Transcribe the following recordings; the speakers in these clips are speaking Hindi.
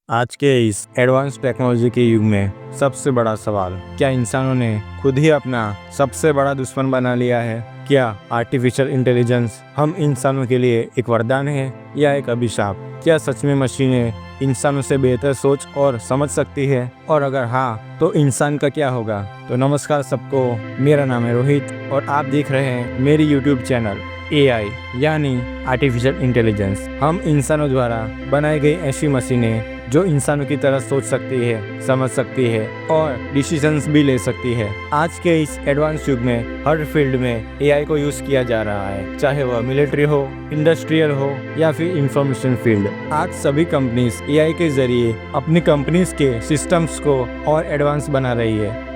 आज के इस एडवांस टेक्नोलॉजी के युग में सबसे बड़ा सवाल, क्या इंसानों ने खुद ही अपना सबसे बड़ा दुश्मन बना लिया है? क्या आर्टिफिशियल इंटेलिजेंस हम इंसानों के लिए एक वरदान है या एक अभिशाप? क्या सच में मशीनें इंसानों से बेहतर सोच और समझ सकती है? और अगर हाँ, तो इंसान का क्या होगा? तो नमस्कार सबको, मेरा नाम है रोहित और आप देख रहे हैं मेरी यूट्यूब चैनल AI यानी आर्टिफिशियल इंटेलिजेंस। हम इंसानों द्वारा बनाई गई ऐसी मशीनें जो इंसानों की तरह सोच सकती है, समझ सकती है और डिसीजंस भी ले सकती है। आज के इस एडवांस युग में हर फील्ड में AI को यूज किया जा रहा है, चाहे वह मिलिट्री हो, इंडस्ट्रियल हो या फिर इंफॉर्मेशन फील्ड। आज सभी कंपनीज AI के जरिए अपनी कंपनीज के सिस्टम्स को और एडवांस बना रही है।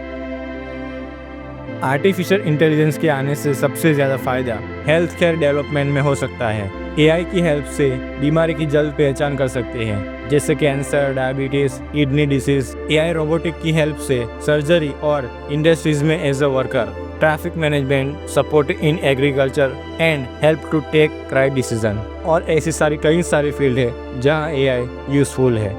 आर्टिफिशियल इंटेलिजेंस के आने से सबसे ज़्यादा फ़ायदा हेल्थ केयर डेवलपमेंट में हो सकता है। AI की हेल्प से बीमारी की जल्द पहचान कर सकते हैं, जैसे cancer, diabetes, kidney disease. AI robotic की हेल्प से सर्जरी और इंडस्ट्रीज में as a worker, traffic management, support in agriculture and help to take right decision. और ऐसी कई सारी फील्ड है जहाँ AI यूज़फुल है।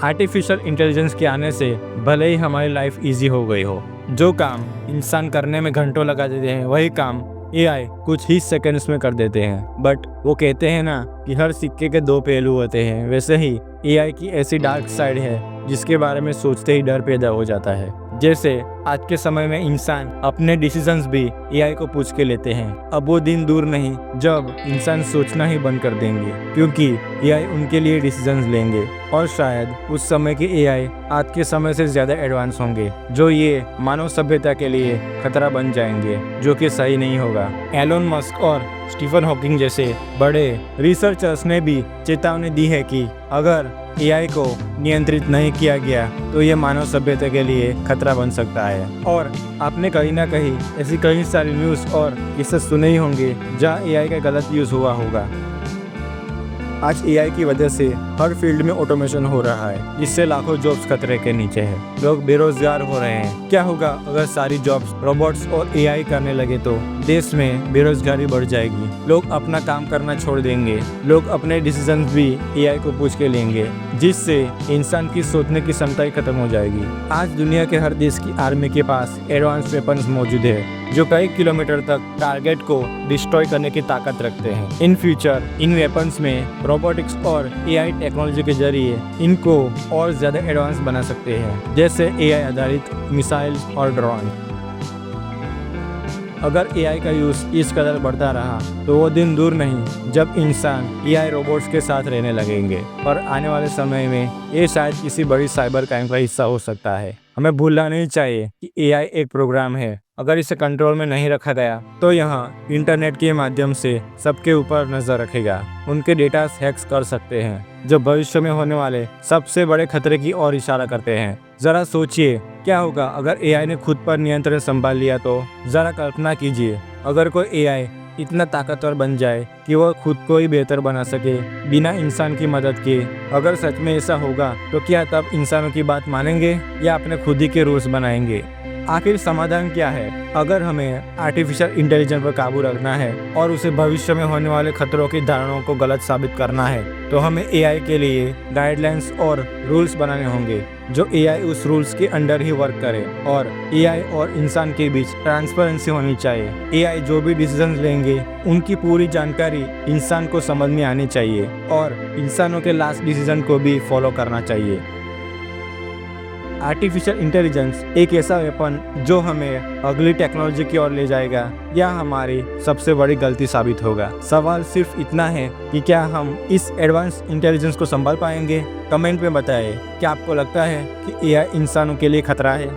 आर्टिफिशियल इंटेलिजेंस के आने से भले ही हमारी लाइफ इजी हो गई हो, जो काम इंसान करने में घंटों लगा देते हैं वही काम AI कुछ ही सेकंड्स में कर देते हैं। बट वो कहते हैं ना कि हर सिक्के के दो पहलू होते हैं, वैसे ही AI की ऐसी डार्क साइड है जिसके बारे में सोचते ही डर पैदा हो जाता है। जैसे आज के समय में इंसान अपने डिसीजंस भी AI को पूछ के लेते हैं। अब वो दिन दूर नहीं जब इंसान सोचना ही बंद कर देंगे, क्योंकि AI उनके लिए डिसीजंस लेंगे। और शायद उस समय के AI आज के समय से ज़्यादा एडवांस होंगे, जो ये मानव सभ्यता के लिए खतरा बन जाएंगे, जो कि सही नहीं होगा। एलोन मस्क और स्टीफन हॉकिंग जैसे बड़े रिसर्चर्स ने भी चेतावनी दी है कि अगर AI को नियंत्रित नहीं किया गया तो ये मानव सभ्यता के लिए खतरा बन सकता है। और आपने कहीं ना कहीं ऐसी कई सारी न्यूज़ और किस्से सुने ही होंगे जहाँ AI का गलत यूज़ हुआ होगा। आज AI की वजह से हर फील्ड में ऑटोमेशन हो रहा है, जिससे लाखों जॉब्स खतरे के नीचे हैं। लोग बेरोजगार हो रहे हैं। क्या होगा अगर सारी जॉब्स रोबोट्स और AI करने लगे? तो देश में बेरोजगारी बढ़ जाएगी, लोग अपना काम करना छोड़ देंगे, लोग अपने डिसीजंस भी AI को पूछ के लेंगे, जिससे इंसान की सोचने की क्षमता ही खत्म हो जाएगी। आज दुनिया के हर देश की आर्मी के पास एडवांस वेपन्स मौजूद है जो कई किलोमीटर तक टारगेट को डिस्ट्रॉय करने की ताकत रखते हैं। इन फ्यूचर इन वेपन्स में रोबोटिक्स और AI टेक्नोलॉजी के जरिए इनको और ज़्यादा एडवांस बना सकते हैं, जैसे AI आधारित मिसाइल्स और ड्रोन। अगर AI का यूज़ इस कदर बढ़ता रहा तो वो दिन दूर नहीं जब इंसान AI रोबोट्स के साथ रहने लगेंगे। और आने वाले समय में ये शायद किसी बड़ी साइबर क्राइम का हिस्सा हो सकता है। हमें भूलना नहीं चाहिए कि AI एक प्रोग्राम है। अगर इसे कंट्रोल में नहीं रखा गया तो यहाँ इंटरनेट के माध्यम से सबके ऊपर नज़र रखेगा, उनके डेटा हैक्स कर सकते हैं, जो भविष्य में होने वाले सबसे बड़े खतरे की ओर इशारा करते हैं। ज़रा सोचिए, क्या होगा अगर AI ने खुद पर नियंत्रण संभाल लिया तो? ज़रा कल्पना कीजिए, अगर कोई AI इतना ताकतवर बन जाए कि वह खुद को ही बेहतर बना सके बिना इंसान की मदद के। अगर सच में ऐसा होगा तो क्या तब इंसानों की बात मानेंगे या अपने खुद ही के रूल्स बनाएंगे? आखिर समाधान क्या है? अगर हमें आर्टिफिशियल इंटेलिजेंस पर काबू रखना है और उसे भविष्य में होने वाले खतरों की धारणाओं को गलत साबित करना है, तो हमें AI के लिए गाइडलाइंस और रूल्स बनाने होंगे, जो AI उस रूल्स के अंडर ही वर्क करे। और AI और इंसान के बीच ट्रांसपेरेंसी होनी चाहिए। AI जो भी डिसीजन लेंगे उनकी पूरी जानकारी इंसान को समझ में आनी चाहिए और इंसानों के लास्ट डिसीजन को भी फॉलो करना चाहिए। आर्टिफिशियल इंटेलिजेंस एक ऐसा वेपन जो हमें अगली टेक्नोलॉजी की ओर ले जाएगा या हमारी सबसे बड़ी गलती साबित होगा। सवाल सिर्फ इतना है कि क्या हम इस एडवांस इंटेलिजेंस को संभाल पाएंगे? कमेंट में बताएं, क्या आपको लगता है कि AI इंसानों के लिए खतरा है?